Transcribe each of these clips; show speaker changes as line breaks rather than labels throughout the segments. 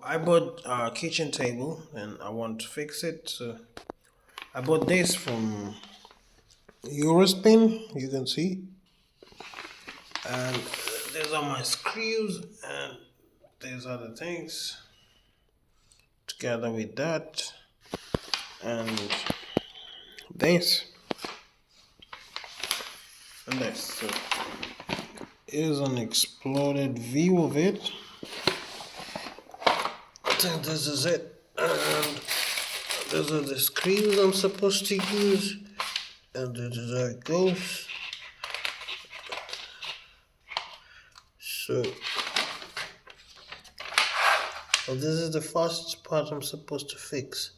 I bought a kitchen table and I want to fix it. So I bought this from Eurospin, you can see. And these are my screws and these are the things together with that and this and this. So here's an exploded view of it. I think this is it, and those are the screws I'm supposed to use, and this is how it goes. So this is the first part I'm supposed to fix,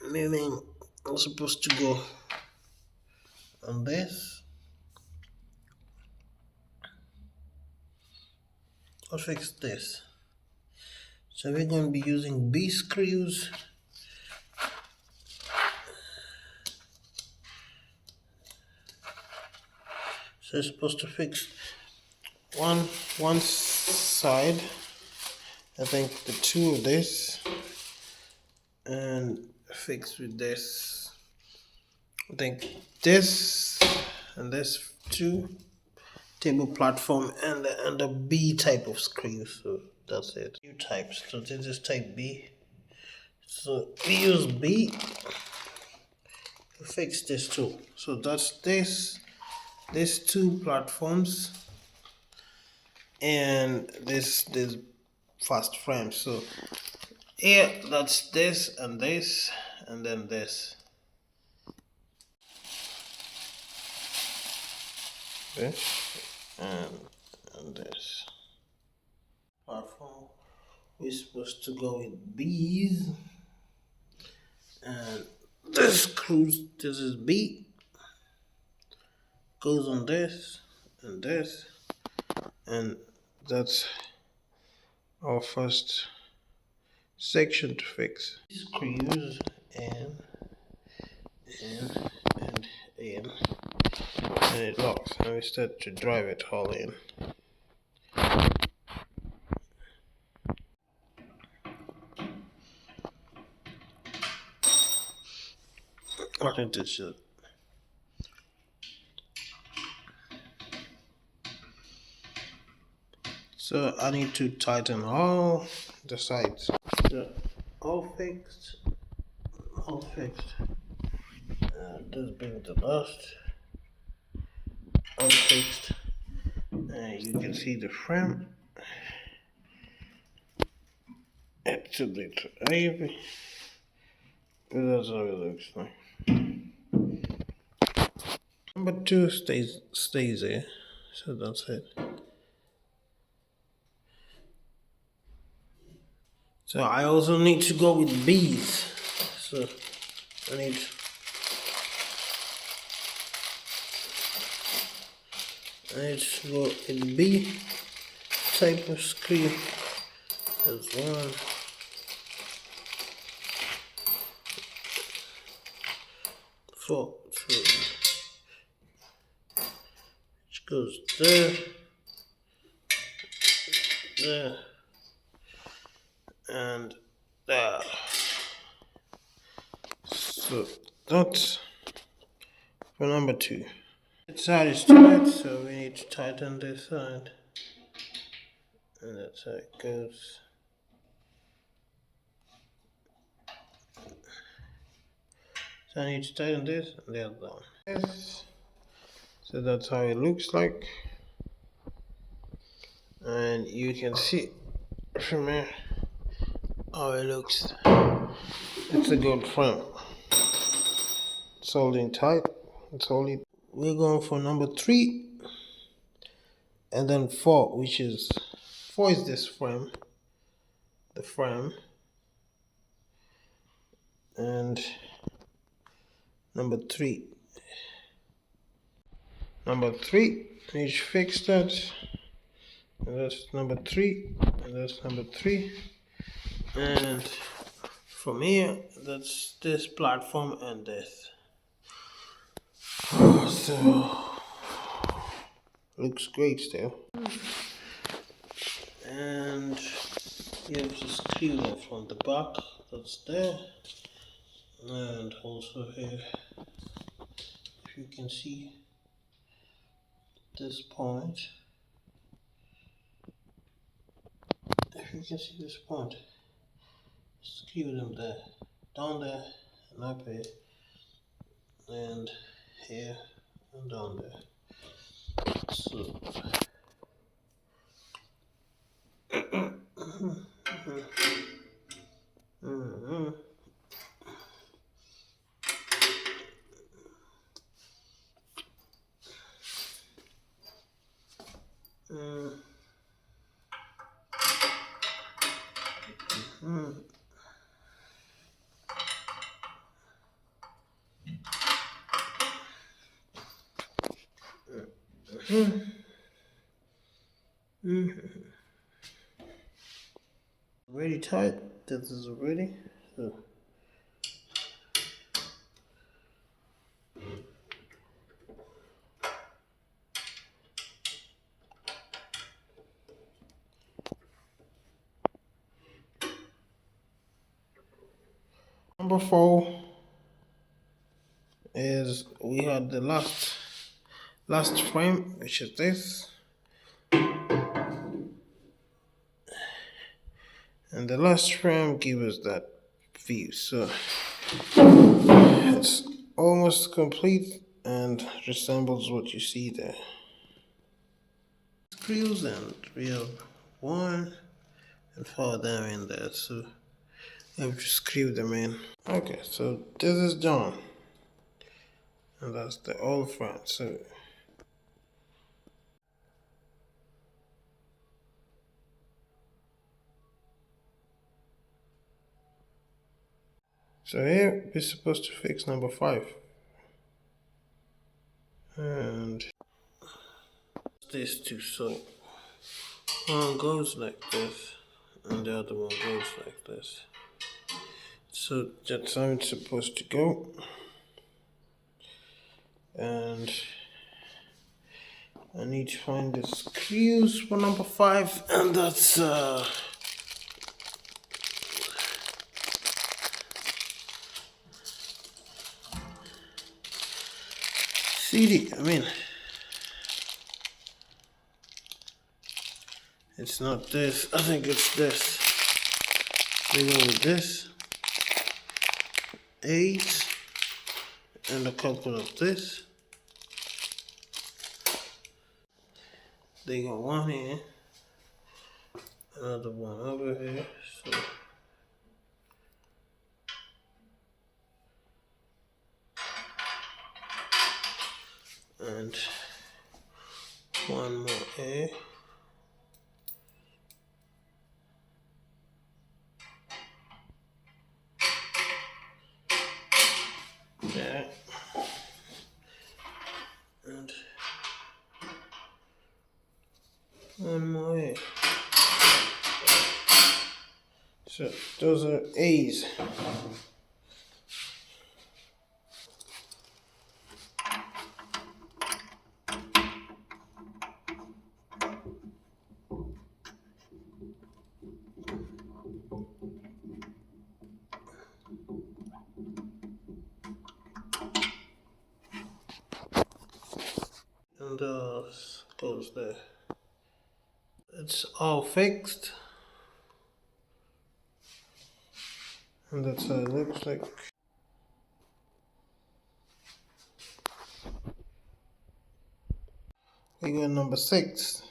meaning I'm supposed to go on this. I'll fix this. So we're going to be using B screws. So it's supposed to fix one side, I think the two of this, and fix with this. I think this and this two table platform and the B type of screw. So that's it. Two types. So this is type B. So we use B to fix this too. So that's these two platforms and this fast frame. So here that's this and then this. This and this. Platform. We're supposed to go with B's, and this screws. This is B. Goes on this, and that's our first section to fix. Screws and it locks, and we start to drive it all in. I think this should. So I need to tighten all the sides. So all fixed. This being the last. All fixed. And you can see the frame. It's a little heavy. But that's how it looks like. Number 2 stays there. So that's it. So I also need to go with B's. So I need to go with B type of screw. There's 1, 4, 3, which goes there, and there. So that's for number 2. This side is tight, so we need to tighten this side, and that's how it goes. So I need to tighten this and the other one. Yes. So that's how it looks like, and you can see from here how it looks. It's a good frame. It's holding tight. It's holding. We're going for number 3, and then 4, which is 4 is this frame, the frame, and number 3. Number 3, we should fix that. And that's number 3, and that's number 3, and from here that's this platform and this. So looks great still, and you have to screw them from the back, that's there, and also here, if you can see this point, screw them there, down there, and up here, and here, and down there. So really tight. This is ready. So number 4 is we had the last frame, which is this, and the last frame gives us that view. So it's almost complete and resembles what you see there. Screws, and we have 1 and 4 down in there, so you have to screw them in. Okay, so this is done, and that's the old front. So here we're supposed to fix number 5, and these two. So one goes like this, and the other one goes like this. So that's how it's supposed to go. And I need to find the screws for number 5, and that's CD. I mean, it's not this. I think it's this. We go with this 8 and a couple of this. They got one here, another one over here. So and one more here. There. And one more here. So those are A's. And goes there. It's all fixed, and that's how it looks like. We got number 6,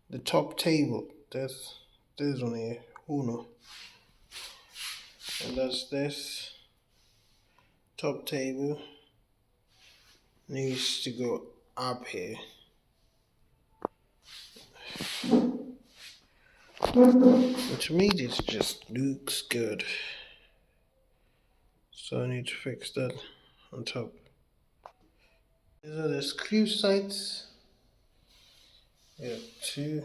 the top table. That's this one here, Uno, and that's this top table. Needs to go up here. But to me, this just looks good. So I need to fix that on top. These are the screw sides. Yeah, 2.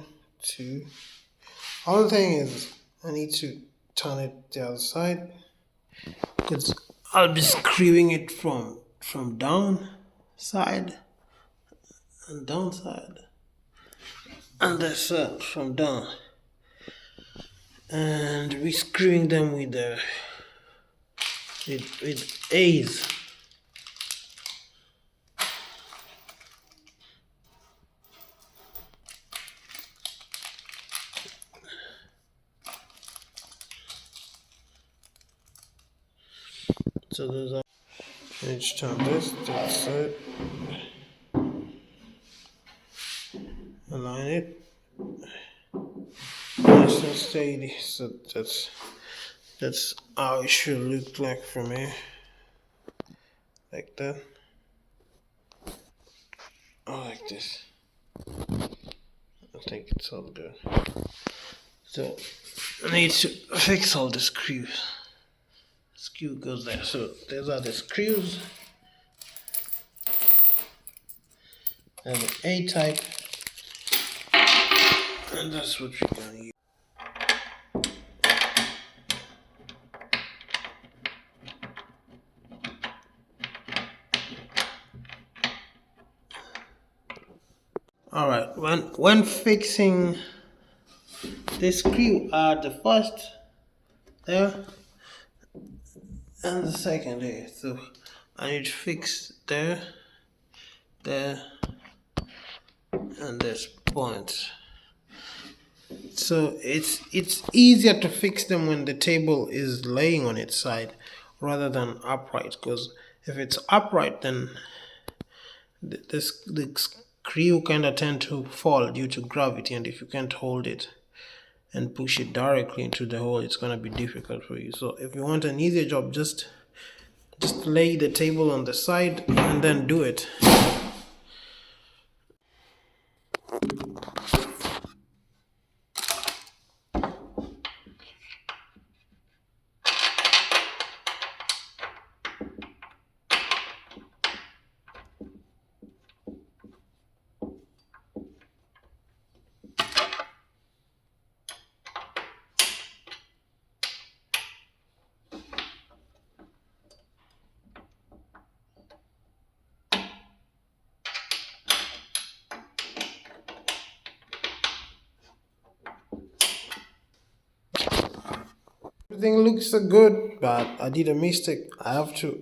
Other thing is, I need to turn it the other side, because I'll be screwing it from down side and down side, and this from down. and we're screwing them with the with A's. So those are each time this to the side, align it nice and steady. So that's how it should look like from here, like that, or like this. I think it's all good. So I need to fix all the screws. Screw goes there. So these are the screws and the A type, and that's what we're gonna use. All right, when fixing this screw, the first there and the second here. So I need to fix there, and this point. So it's easier to fix them when the table is laying on its side rather than upright, because if it's upright, then the screw kind of tend to fall due to gravity, and if you can't hold it and push it directly into the hole, it's going to be difficult for you. So if you want an easier job, just lay the table on the side and then do it. Everything looks so good, but I did a mistake. I have to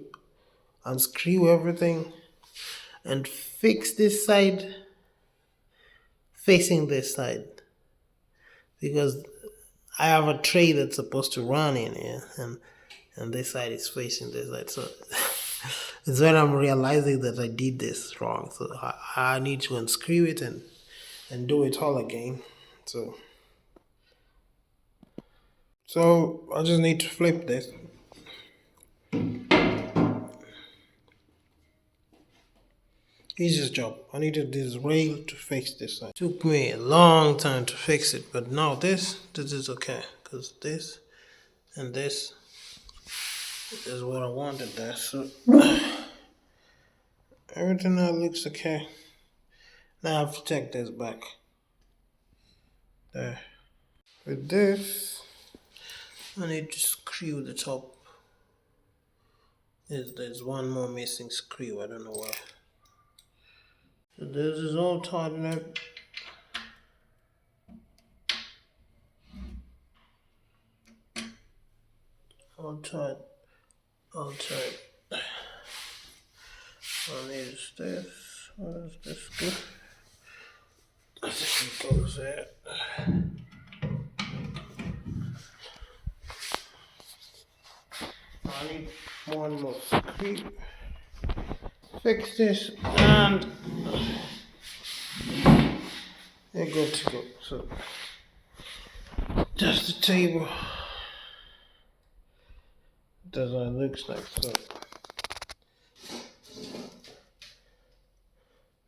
unscrew everything and fix this side facing this side, because I have a tray that's supposed to run in here, and this side is facing this side. So it's when I'm realizing that I did this wrong. So I need to unscrew it and do it all again. So I just need to flip this. Easiest job. I needed this rail to fix this side. Took me a long time to fix it, but now this is okay, because this and this is what I wanted there. So everything now looks okay. Now I have to take this back there. With this, I need to screw the top. There's one more missing screw. I don't know why. So this is all tightened up. All tight. I need this. Where does this go? I think it goes there. I need one more screw. Fix this and you're good to go. So just the table. That's what it looks like. So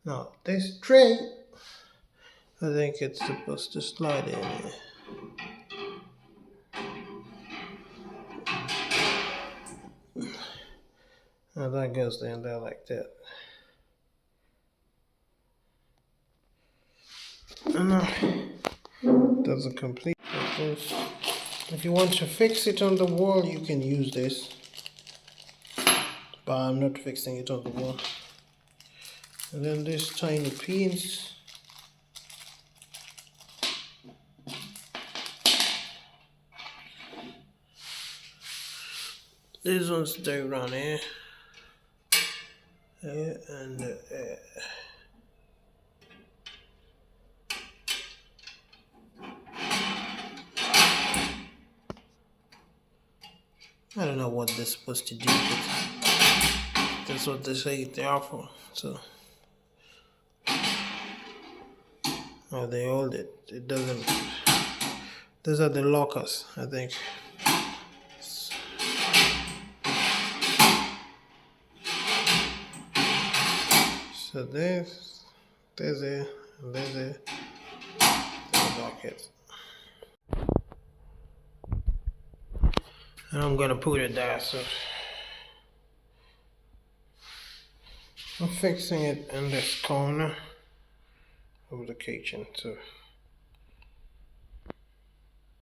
now this tray, I think it's supposed to slide in here. And that goes in there like that. And now that's a complete. If you want to fix it on the wall, you can use this, but I'm not fixing it on the wall. And then these tiny pins, This one's stay around here. And I don't know what they're supposed to do, but that's what they say they are for. So, oh, they hold it. It doesn't. Those are the lockers, I think. So there's a, there's a bucket. And I'm gonna put it there. So I'm fixing it in this corner of the kitchen. So